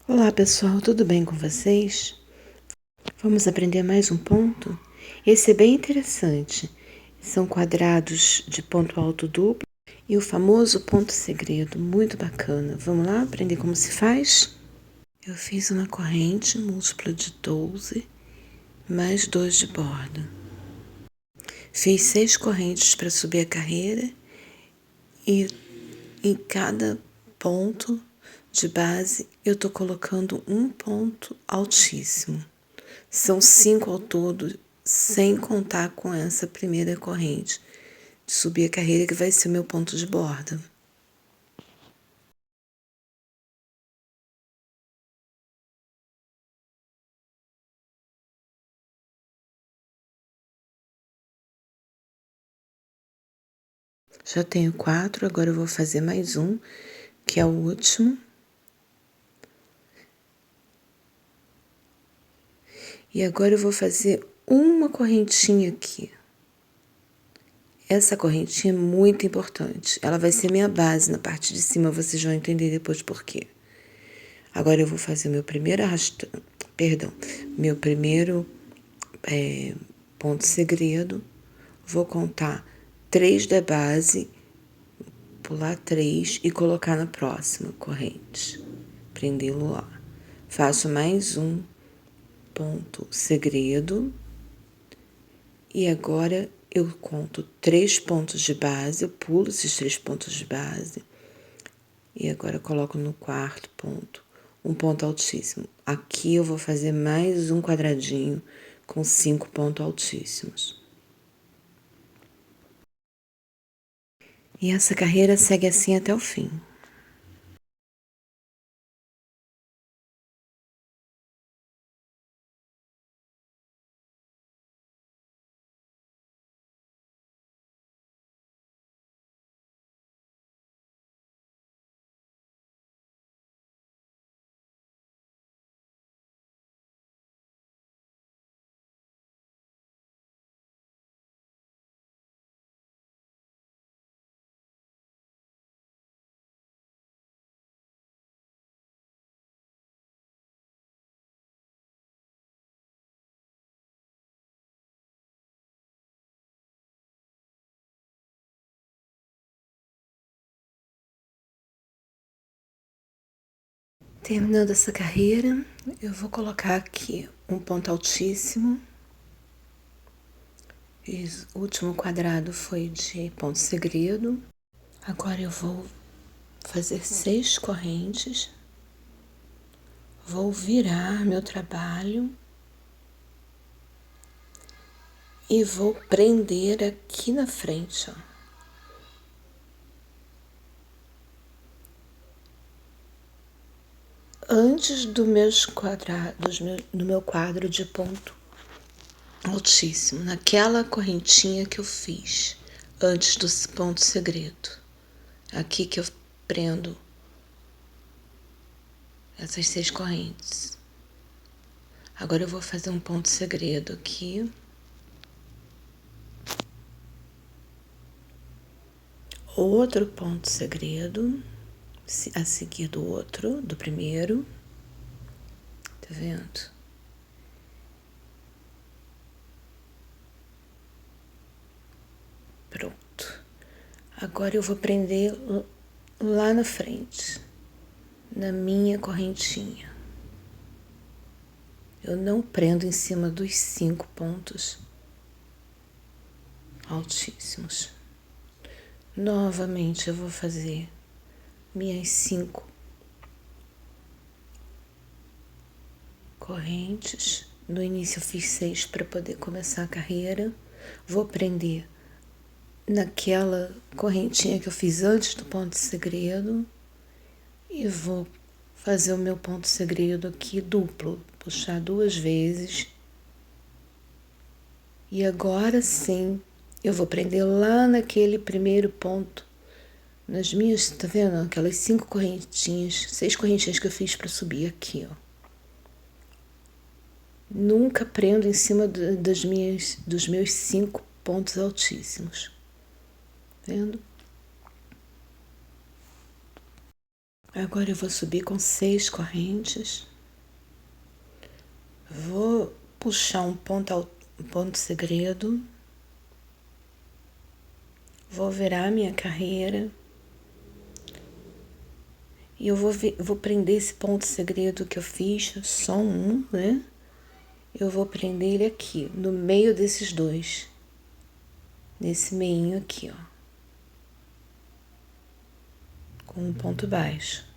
Olá pessoal, tudo bem com vocês? Vamos aprender mais um ponto? Esse é bem interessante. São quadrados de ponto alto duplo e o famoso ponto segredo, muito bacana. Vamos lá aprender como se faz? Eu fiz uma corrente múltipla de 12 mais 2 de borda. Fiz 6 correntes para subir a carreira e em cada ponto de base eu estou colocando um ponto altíssimo. São 5 ao todo, sem contar com essa primeira corrente de subir a carreira, que vai ser o meu ponto de borda. Já tenho 4, agora eu vou fazer mais um, que é o último. E agora eu vou fazer uma correntinha aqui. Essa correntinha é muito importante. Ela vai ser minha base na parte de cima, vocês vão entender depois por quê. Agora eu vou fazer meu primeiro meu primeiro ponto segredo. Vou contar 3 da base, pular 3 e colocar na próxima corrente. Prendê-lo lá. Faço mais um ponto segredo. E agora eu conto 3 pontos de base, eu pulo esses 3 pontos de base. E agora eu coloco no quarto ponto um ponto altíssimo. Aqui eu vou fazer mais um quadradinho com 5 pontos altíssimos. E essa carreira segue assim até o fim. Terminando essa carreira, eu vou colocar aqui um ponto altíssimo. O último quadrado foi de ponto segredo. Agora eu vou fazer 6 correntes. Vou virar meu trabalho e vou prender aqui na frente, ó. Antes do meu quadro de ponto altíssimo, naquela correntinha que eu fiz antes do ponto segredo. Aqui que eu prendo essas 6 correntes. Agora eu vou fazer um ponto segredo aqui. Outro ponto segredo, a seguir do outro, do primeiro. Tá vendo? Pronto. Agora eu vou prender lá na frente, na minha correntinha. Eu não prendo em cima dos 5 pontos altíssimos. Novamente eu vou fazer minhas 5 correntes. No início eu fiz 6 para poder começar a carreira. Vou prender naquela correntinha que eu fiz antes do ponto segredo e vou fazer o meu ponto segredo aqui duplo, puxar 2 vezes. E agora sim, eu vou prender lá naquele primeiro ponto, nas minhas, tá vendo? Aquelas 5 correntinhas, 6 correntinhas que eu fiz para subir aqui, ó. Nunca prendo em cima dos meus 5 pontos altíssimos. Vendo? Agora eu vou subir com 6 correntes. Vou puxar um ponto segredo. Vou virar minha carreira. E eu vou prender esse ponto segredo que eu fiz, só um, né? Eu vou prender ele aqui, no meio desses dois. Nesse meinho aqui, ó. Com um ponto baixo.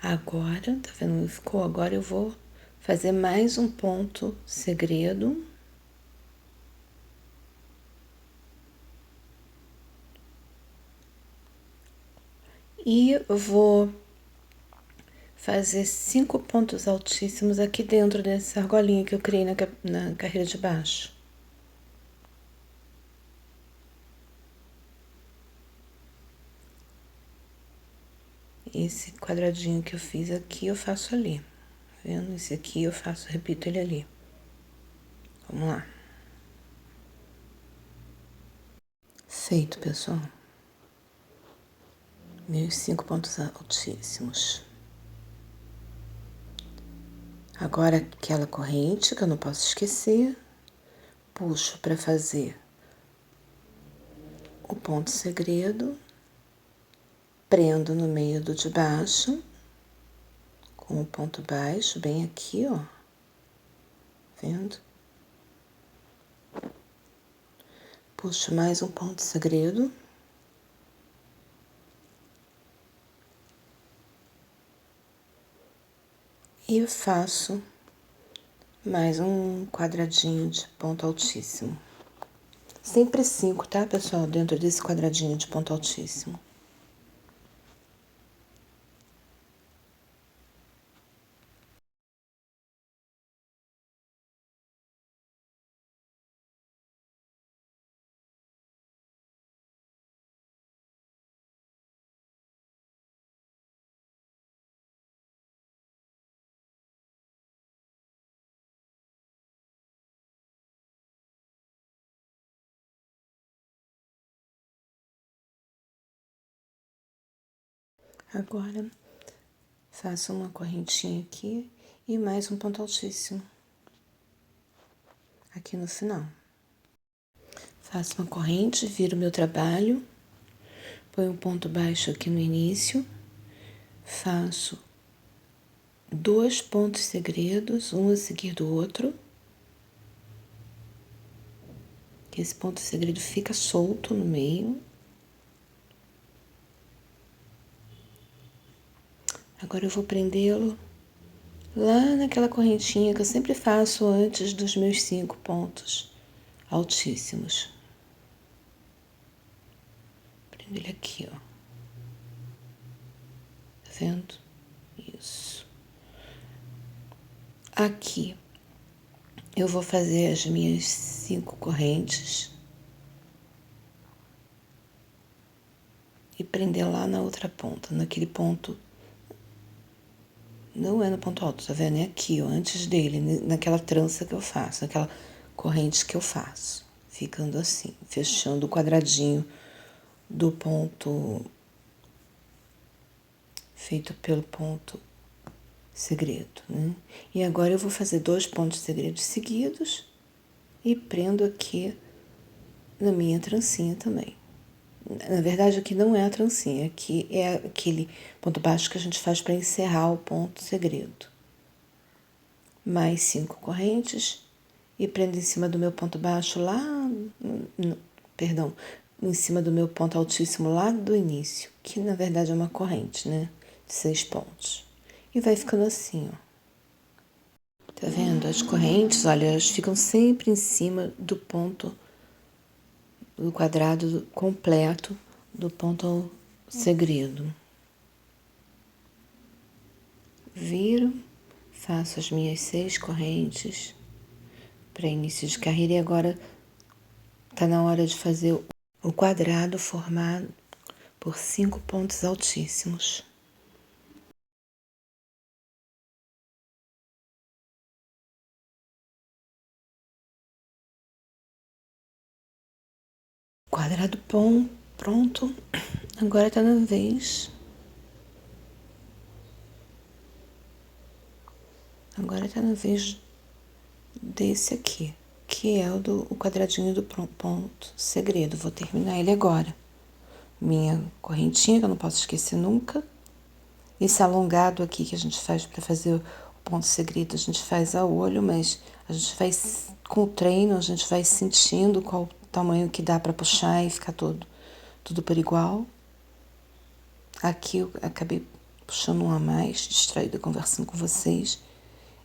Agora, tá vendo como ficou? Agora eu vou fazer mais um ponto segredo. E eu vou fazer 5 pontos altíssimos aqui dentro dessa argolinha que eu criei na carreira de baixo. Esse quadradinho que eu fiz aqui, eu faço ali. Tá vendo? Esse aqui eu faço, repito ele ali. Vamos lá. Feito, pessoal. Meus 5 pontos altíssimos. Agora, aquela corrente que eu não posso esquecer, puxo para fazer o ponto segredo, prendo no meio do de baixo, com o ponto baixo, bem aqui, ó. Vendo? Puxo mais um ponto segredo. E faço mais um quadradinho de ponto altíssimo. Sempre 5, tá, pessoal? Dentro desse quadradinho de ponto altíssimo. Agora, faço uma correntinha aqui e mais um ponto altíssimo aqui no final. Faço uma corrente, viro meu trabalho, ponho um ponto baixo aqui no início, faço 2 pontos segredos, um a seguir do outro, que esse ponto segredo fica solto no meio. Agora eu vou prendê-lo lá naquela correntinha que eu sempre faço antes dos meus 5 pontos altíssimos. Prendo ele aqui, ó. Tá vendo? Isso. Aqui eu vou fazer as minhas 5 correntes e prender lá na outra ponta, naquele ponto. Não é no ponto alto, tá vendo? É aqui, ó, antes dele, naquela trança que eu faço, naquela corrente que eu faço. Ficando assim, fechando o quadradinho do ponto feito pelo ponto segredo, né? E agora eu vou fazer 2 pontos segredos seguidos e prendo aqui na minha trancinha também. Na verdade, aqui não é a trancinha, aqui é aquele ponto baixo que a gente faz para encerrar o ponto segredo. Mais 5 correntes e prendo em cima do meu ponto baixo lá, perdão, em cima do meu ponto altíssimo lá do início, que na verdade é uma corrente, né, de 6 pontos. E vai ficando assim, ó. Tá vendo? As correntes, olha, elas ficam sempre em cima do ponto do quadrado completo do ponto segredo. Viro, faço as minhas 6 correntes para início de carreira e agora tá na hora de fazer o quadrado formado por 5 pontos altíssimos. Quadrado bom, pronto. Agora tá na vez. Agora tá na vez desse aqui, que é o quadradinho do ponto segredo. Vou terminar ele agora. Minha correntinha, que eu não posso esquecer nunca. Esse alongado aqui que a gente faz para fazer o ponto segredo, a gente faz a olho, mas a gente vai, com o treino, a gente vai sentindo qual o tamanho que dá para puxar e ficar tudo por igual. Aqui eu acabei puxando um a mais, distraída conversando com vocês.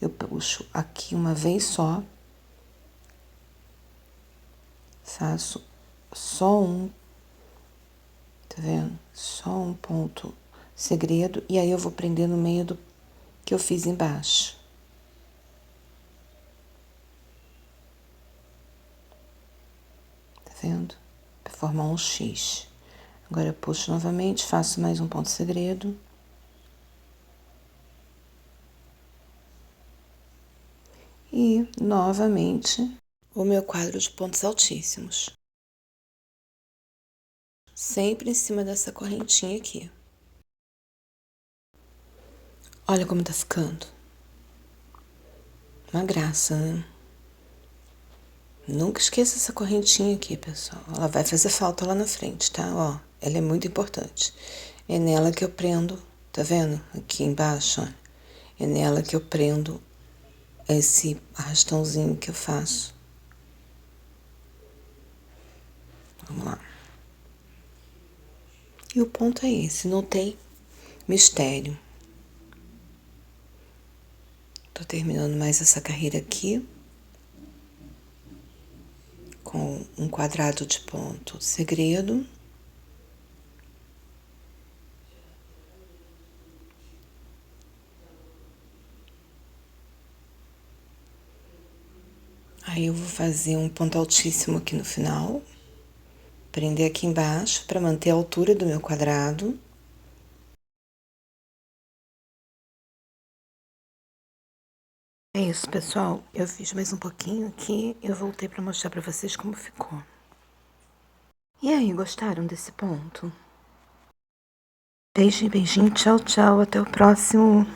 Eu puxo aqui uma vez só. Faço só um, tá vendo? Só um ponto segredo. E aí eu vou prender no meio do que eu fiz embaixo. Tá vendo? Pra formar um X. Agora eu puxo novamente, faço mais um ponto segredo. E, novamente, o meu quadro de pontos altíssimos. Sempre em cima dessa correntinha aqui. Olha como tá ficando. Uma graça, né? Nunca esqueça essa correntinha aqui, pessoal. Ela vai fazer falta lá na frente, tá? Ó, ela é muito importante. É nela que eu prendo, tá vendo? Aqui embaixo, ó. É nela que eu prendo esse arrastãozinho que eu faço. Vamos lá. E o ponto é esse, não tem mistério. Tô terminando mais essa carreira aqui. Com um quadrado de ponto segredo. Aí eu vou fazer um ponto altíssimo aqui no final. Prender aqui embaixo para manter a altura do meu quadrado. É isso, pessoal. Eu fiz mais um pouquinho aqui e eu voltei para mostrar para vocês como ficou. E aí, gostaram desse ponto? Beijinho, beijinho, tchau, tchau. Até o próximo.